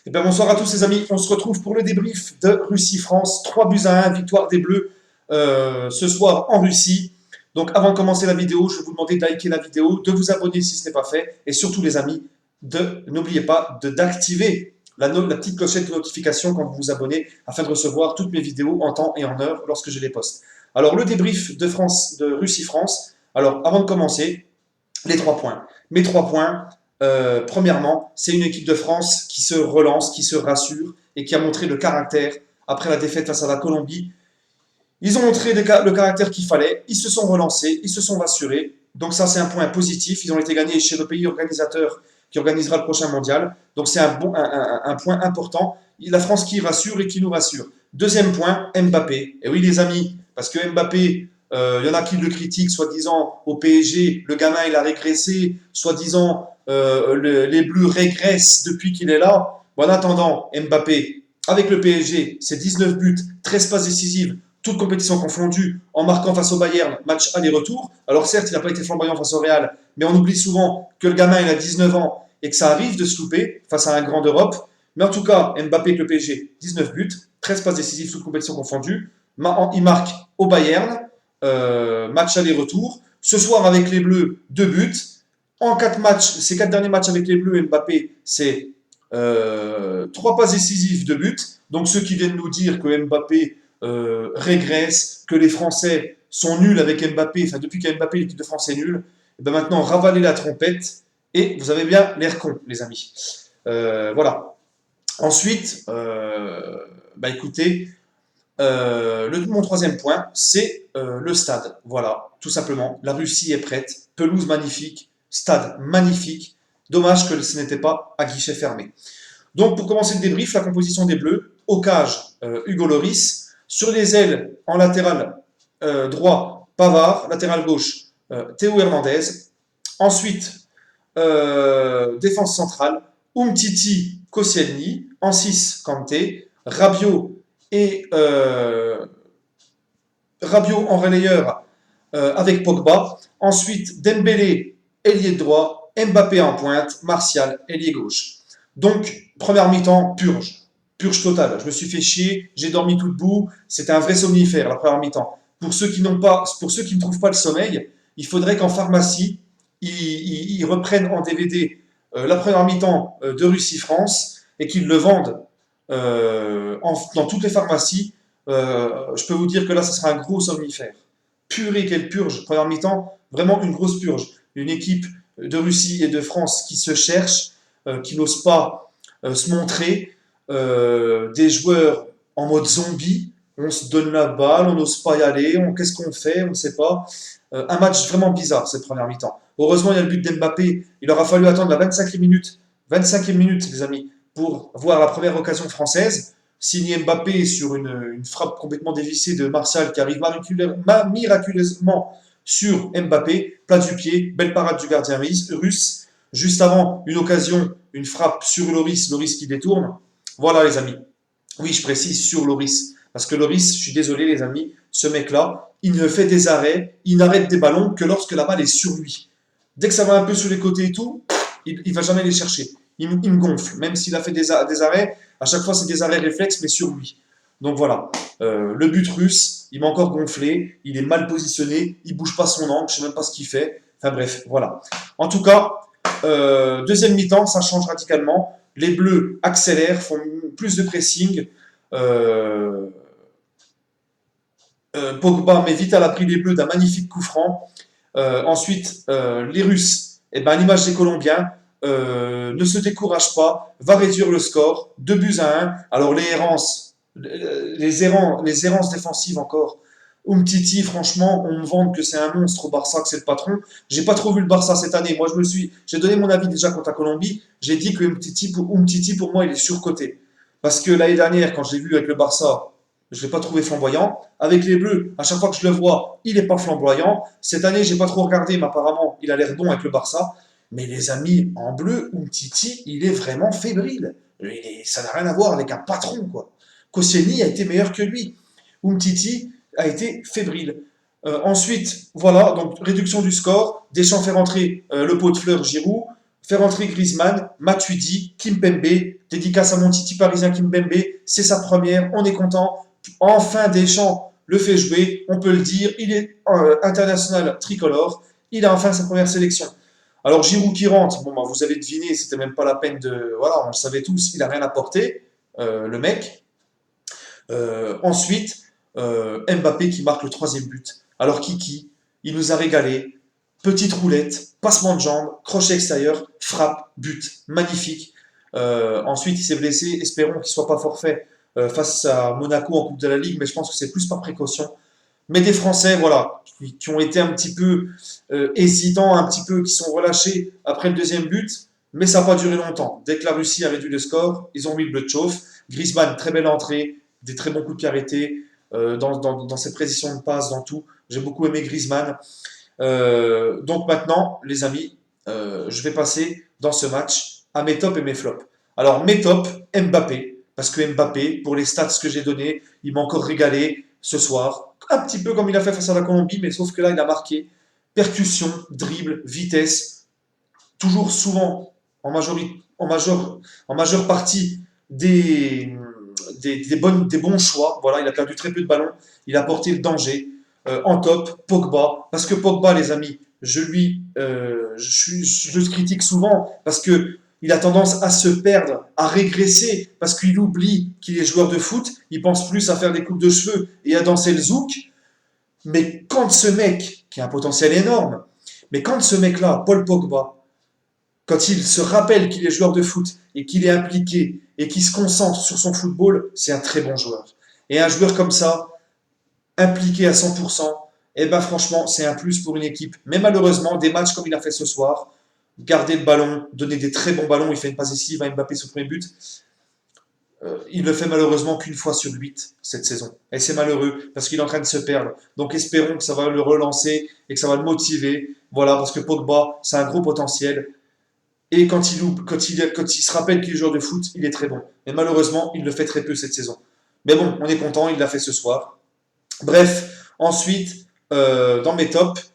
Eh bien, bonsoir à tous les amis, on se retrouve pour le débrief de Russie-France, 3 buts à 1, victoire des Bleus ce soir en Russie. Donc avant de commencer la vidéo, je vais vous demander de liker la vidéo, de vous abonner si ce n'est pas fait, et surtout les amis, n'oubliez pas d'activer la petite clochette de notification quand vous vous abonnez, afin de recevoir toutes mes vidéos en temps et en heure lorsque je les poste. Alors le débrief de Russie-France, alors avant de commencer, les 3 points. Mes 3 points, premièrement, c'est une équipe de France qui se relance, qui se rassure et qui a montré le caractère après la défaite face à la Colombie. Ils ont montré le caractère qu'il fallait, ils se sont relancés, ils se sont rassurés. Donc ça, c'est un point positif. Ils ont été gagnés chez le pays organisateur qui organisera le prochain mondial. Donc c'est un point important. La France qui rassure et qui nous rassure. Deuxième point, Mbappé. Et oui, les amis, parce que Mbappé, il y en a qui le critiquent, soi-disant au PSG, le gamin il a régressé, soi-disant les Bleus régressent depuis qu'il est là. Bon, en attendant, Mbappé, avec le PSG, c'est 19 buts, 13 passes décisives, toutes compétitions confondues, en marquant face au Bayern, match aller-retour. Alors certes, il n'a pas été flamboyant face au Real, mais on oublie souvent que le gamin il a 19 ans et que ça arrive de se louper face à un grand d'Europe. Mais en tout cas, Mbappé avec le PSG, 19 buts, 13 passes décisives, toutes compétitions confondues. Il marque au Bayern, match aller-retour. Ce soir avec les Bleus, 2 buts. En 4 matchs, ces 4 derniers matchs avec les Bleus, Mbappé, c'est 3 passes décisives, 2 buts. Donc ceux qui viennent nous dire que Mbappé régresse, que les Français sont nuls avec Mbappé, enfin depuis qu'il y a Mbappé, l'équipe de France est nulle, et ben maintenant ravalez la trompette et vous avez bien l'air con, les amis. Voilà. Ensuite, bah écoutez, mon troisième point, c'est le stade. Voilà, tout simplement. La Russie est prête, pelouse magnifique, stade magnifique. Dommage que ce n'était pas à guichet fermé. Donc, pour commencer le débrief, la composition des Bleus, au cage, Hugo Lloris, sur les ailes, en latéral droit, Pavard, latéral gauche, Théo Hernandez. Ensuite, défense centrale, Umtiti, Koscielny, en 6, Kanté, Rabiot et Rabiot en relayeur avec Pogba. Ensuite, Dembélé, ailier droit, Mbappé en pointe, Martial, ailier gauche. Donc, première mi-temps, purge. Purge totale. Je me suis fait chier, j'ai dormi tout debout. C'était un vrai somnifère, la première mi-temps. Pour ceux qui ne trouvent pas le sommeil, il faudrait qu'en pharmacie, ils reprennent en DVD la première mi-temps de Russie-France et qu'ils le vendent dans toutes les pharmacies. Je peux vous dire que là, ça sera un gros somnifère. Purée, quelle purge. Première mi-temps, vraiment une grosse purge. Une équipe de Russie et de France qui se cherche, qui n'ose pas se montrer, des joueurs en mode zombie, on se donne la balle, on n'ose pas y aller, qu'est-ce qu'on fait, on ne sait pas. Un match vraiment bizarre cette première mi-temps. Heureusement, il y a le but d'Mbappé, il aura fallu attendre la 25e minute les amis, pour voir la première occasion française, signé Mbappé sur une frappe complètement dévissée de Martial qui arrive miraculeusement sur Mbappé, plat du pied, belle parade du gardien russe. Juste avant, une occasion, une frappe sur Loris qui détourne. Voilà les amis. Oui, je précise sur Loris. Parce que Loris, je suis désolé les amis, ce mec-là, il ne fait des arrêts, il n'arrête des ballons que lorsque la balle est sur lui. Dès que ça va un peu sur les côtés et tout, il ne va jamais les chercher. Il me gonfle. Même s'il a fait des arrêts, à chaque fois c'est des arrêts réflexes, mais sur lui. Donc voilà, le but russe, il m'a encore gonflé, il est mal positionné, il bouge pas son angle, je sais même pas ce qu'il fait. Enfin bref, voilà. En tout cas, deuxième mi-temps, ça change radicalement. Les Bleus accélèrent, font plus de pressing. Pogba met vite à l'abri des Bleus d'un magnifique coup franc. Ensuite, les Russes, eh ben, à l'image des Colombiens, ne se découragent pas, va réduire le score, 2 buts à 1. Alors les errances défensives encore. Umtiti, franchement, on me vante que c'est un monstre au Barça, que c'est le patron. J'ai pas trop vu le Barça cette année. Moi, j'ai donné mon avis déjà contre la Colombie. J'ai dit que Umtiti, pour moi, il est surcoté. Parce que l'année dernière, quand je l'ai vu avec le Barça, je ne l'ai pas trouvé flamboyant. Avec les Bleus, à chaque fois que je le vois, il n'est pas flamboyant. Cette année, j'ai pas trop regardé, mais apparemment, il a l'air bon avec le Barça. Mais les amis, en bleu, Umtiti, il est vraiment fébrile. Ça n'a rien à voir avec un patron, quoi. Koscielny a été meilleur que lui. Umtiti a été fébrile. Ensuite, voilà, donc réduction du score. Deschamps fait rentrer le pot de fleurs Giroud. faire entrer Griezmann, Matuidi, Kimpembe, dédicace à mon titi parisien Kimpembe, c'est sa première, on est content. Enfin Deschamps le fait jouer, on peut le dire, il est international tricolore, il a enfin sa première sélection. Alors Giroud qui rentre, bon bah, vous avez deviné, c'était même pas la peine de... Voilà, on le savait tous, il a rien apporté, le mec. Ensuite, Mbappé qui marque le troisième but. Alors Kiki, il nous a régalé. Petite roulette, passement de jambes, crochet extérieur, frappe, but. Magnifique. Ensuite, il s'est blessé. Espérons qu'il ne soit pas forfait face à Monaco en Coupe de la Ligue, mais je pense que c'est plus par précaution. Mais des Français, voilà, qui ont été un petit peu hésitants, un petit peu, qui sont relâchés après le deuxième but, mais ça n'a pas duré longtemps. Dès que la Russie a réduit le score, ils ont mis le bleu de chauffe. Griezmann, très belle entrée, des très bons coups de pied arrêtés, dans ses précisions de passe, dans tout. J'ai beaucoup aimé Griezmann. Donc maintenant, les amis, je vais passer dans ce match à mes tops et mes flops. Alors mes tops, Mbappé, parce que Mbappé, pour les stats que j'ai donnés, il m'a encore régalé ce soir. Un petit peu comme il a fait face à la Colombie, mais sauf que là, il a marqué percussion, dribble, vitesse, toujours souvent en majeure partie des bons choix. Voilà, il a perdu très peu de ballons, il a porté le danger. En top, Pogba, parce que Pogba, les amis, je le critique souvent parce que il a tendance à se perdre, à régresser, parce qu'il oublie qu'il est joueur de foot, il pense plus à faire des coupes de cheveux et à danser le zouk. Mais quand ce mec, qui a un potentiel énorme, mais quand ce mec-là, Paul Pogba, quand il se rappelle qu'il est joueur de foot et qu'il est impliqué et qu'il se concentre sur son football, c'est un très bon joueur. Et un joueur comme ça, impliqué à 100%, et ben franchement, c'est un plus pour une équipe. Mais malheureusement, des matchs comme il a fait ce soir, garder le ballon, donner des très bons ballons, il fait une passe décisive à Mbappé sur le premier but, il le fait malheureusement qu'une fois sur 8 cette saison. Et c'est malheureux parce qu'il est en train de se perdre. Donc espérons que ça va le relancer et que ça va le motiver. Voilà, parce que Pogba, c'est un gros potentiel. Et quand il se rappelle qu'il est joueur de foot, il est très bon. Mais malheureusement, il le fait très peu cette saison. Mais bon, on est content, il l'a fait ce soir. Bref, ensuite, dans mes tops,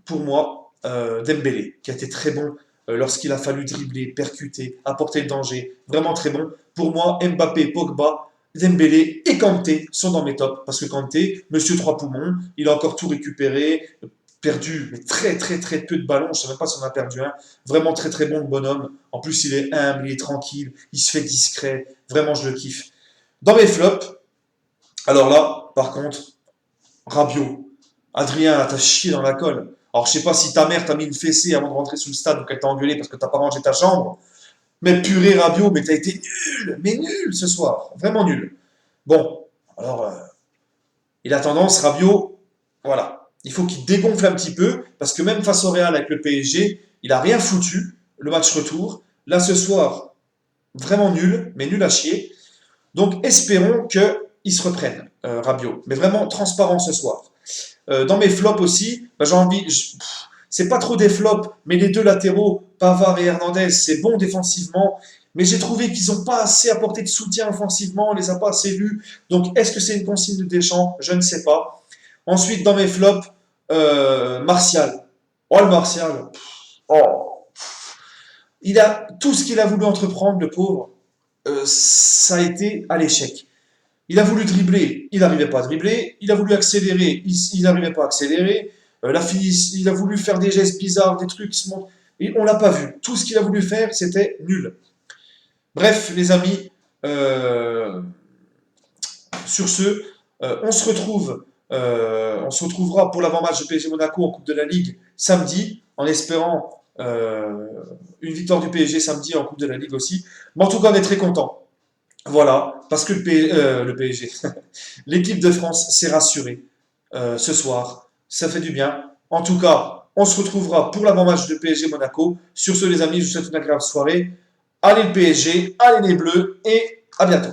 pour moi, Dembélé, qui a été très bon lorsqu'il a fallu dribbler, percuter, apporter le danger. Vraiment très bon. Pour moi, Mbappé, Pogba, Dembélé et Kanté sont dans mes tops. Parce que Kanté, monsieur trois poumons, il a encore tout récupéré, perdu mais très très très peu de ballons. Je ne sais même pas si on a perdu un. Vraiment très très bon le bonhomme. En plus, il est humble, il est tranquille, il se fait discret. Vraiment, je le kiffe. Dans mes flops, alors là, par contre, Rabiot. Adrien, t'as chié dans la colle. Alors, je sais pas si ta mère t'a mis une fessée avant de rentrer sous le stade ou qu'elle t'a engueulé parce que t'as pas rangé ta chambre. Mais purée, Rabiot, mais t'as été nul, mais nul ce soir. Vraiment nul. Bon, alors, il a tendance, Rabiot, voilà. Il faut qu'il dégonfle un petit peu parce que même face au Real avec le PSG, il a rien foutu, le match retour. Là, ce soir, vraiment nul, mais nul à chier. Donc, espérons qu'il se reprenne, Rabiot. Mais vraiment transparent ce soir. Dans mes flops aussi, bah, j'ai envie. C'est pas trop des flops, mais les deux latéraux, Pavard et Hernandez, c'est bon défensivement. Mais j'ai trouvé qu'ils n'ont pas assez apporté de soutien offensivement, on les a pas assez vus. Donc, est-ce que c'est une consigne de Deschamps? Je ne sais pas. Ensuite, dans mes flops, Martial. Oh, le Martial. Oh. Il a tout ce qu'il a voulu entreprendre, le pauvre. Ça a été à l'échec. Il a voulu dribbler, il n'arrivait pas à dribbler. Il a voulu accélérer, il n'arrivait pas à accélérer. Il a voulu faire des gestes bizarres, des trucs. Et on l'a pas vu. Tout ce qu'il a voulu faire, c'était nul. Bref, les amis, sur ce, on se retrouvera pour l'avant-match de PSG Monaco en Coupe de la Ligue samedi, en espérant une victoire du PSG samedi en Coupe de la Ligue aussi. Mais en tout cas, on est très content. Voilà, parce que le PSG, l'équipe de France s'est rassurée ce soir. Ça fait du bien. En tout cas, on se retrouvera pour l'avant-match de PSG Monaco. Sur ce, les amis, je vous souhaite une agréable soirée. Allez le PSG, allez les Bleus et à bientôt.